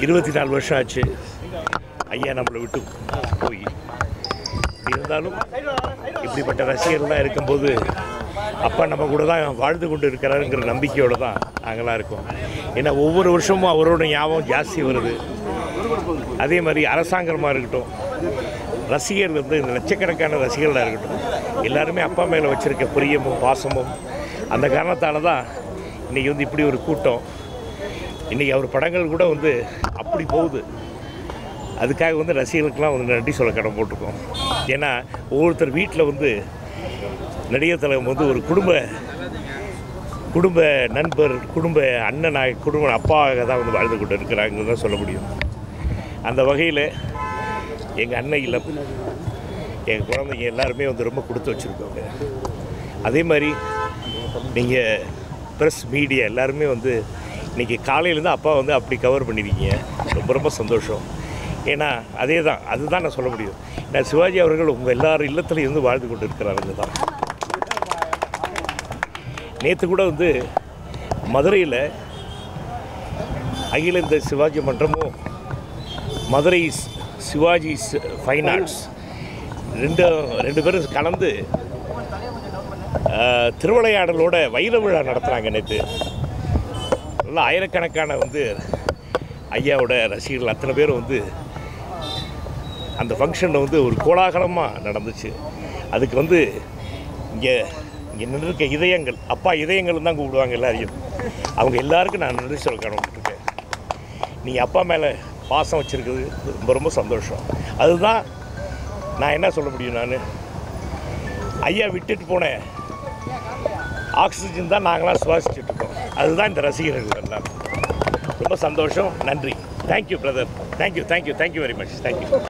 24 வருஷம் ஆச்சு ஐயா நம்மளை விட்டு போய். இருந்தாலும் இப்படிப்பட்ட ரசிகர்கள்லாம் இருக்கும்போது அப்பா நம்ம கூட தான் வாழ்ந்து கொண்டு இருக்கிறாருங்கிற நம்பிக்கையோடு தான் நாங்களாம் இருக்கோம். ஏன்னா ஒவ்வொரு வருஷமும் அவரோட ஞாபகம் ஜாஸ்தி வருது. அதே மாதிரி அரசாங்கமாக இருக்கட்டும், ரசிகர்கள் வந்து லட்சக்கணக்கான ரசிகர்களாக இருக்கட்டும், எல்லாருமே அப்பா மேலே வச்சுருக்க பிரியமும் பாசமும் அந்த காரணத்தால் தான் இன்றைக்கி வந்து இப்படி ஒரு கூட்டம். இன்றைக்கி அவர் படங்கள் கூட வந்து அப்படி போகுது. அதுக்காக வந்து ரசிகர்களுக்கெல்லாம் வந்து நன்றி சொல்ல கடமைப்பட்டிருக்கோம். ஏன்னா ஒவ்வொருத்தர் வீட்டில் வந்து நடிகர் தலைவர் வந்து ஒரு குடும்ப நண்பர், குடும்ப அண்ணனாக, குடும்ப அப்பாவாக தான் வந்து வாழ்ந்து கொண்டு இருக்கிறாங்கன்னு தான் சொல்ல முடியும். அந்த வகையில் எங்கள் அண்ணன் இல்லை, எங்கள் குழந்தைங்க எல்லாருமே வந்து ரொம்ப கொடுத்து வச்சுருக்கோங்க. அதே மாதிரி நீங்கள் ப்ரெஸ் மீடியா எல்லாருமே வந்து இன்றைக்கி காலையிலேருந்து அப்பா வந்து அப்படி கவர் பண்ணியிருக்கீங்க. ரொம்ப ரொம்ப சந்தோஷம். ஏன்னா அதுதான் நான் சொல்ல முடியும். ஏன்னா சிவாஜி அவர்கள் உங்கள் எல்லாரும் இல்லத்துலேயும் வந்து வாழ்ந்து கொண்டு இருக்கிறாருங்க தான். நேற்று கூட வந்து மதுரையில் அகில இந்த சிவாஜி மன்றமும் மதுரை சிவாஜி ஃபைன் ஆர்ட்ஸ் ரெண்டு பேரும் கலந்து திருவிளையாடலோட வைர விழா நடத்துகிறாங்க. நேற்று நல்லா ஆயிரக்கணக்கான வந்து ஐயாவோட ரசிகர்கள் அத்தனை பேரும் வந்து அந்த ஃபங்க்ஷனில் வந்து ஒரு கோலாகலமாக நடந்துச்சு. அதுக்கு வந்து இங்கே நின்றுருக்க இதயங்கள், அப்பா இதயங்கள் தான் கூப்பிடுவாங்க எல்லாரையும். அவங்க எல்லாருக்கும் நான் நன்றி சொல்ல கடமைப்பட்டிருக்கேன். நீங்கள் அப்பா மேலே பாசம் வச்சுருக்கிறது ரொம்ப ரொம்ப சந்தோஷம். அதுதான் நான் என்ன சொல்ல முடியும். நான் ஐயா விட்டுட்டு போன ஆக்சிஜன் தான் நாங்களாம் சுவாசிச்சுட்ருக்கோம். அதுதான் இந்த ரசிகர்கள் எல்லாம். ரொம்ப சந்தோஷம். நன்றி. Thank you brother. Thank you very much. Thank you.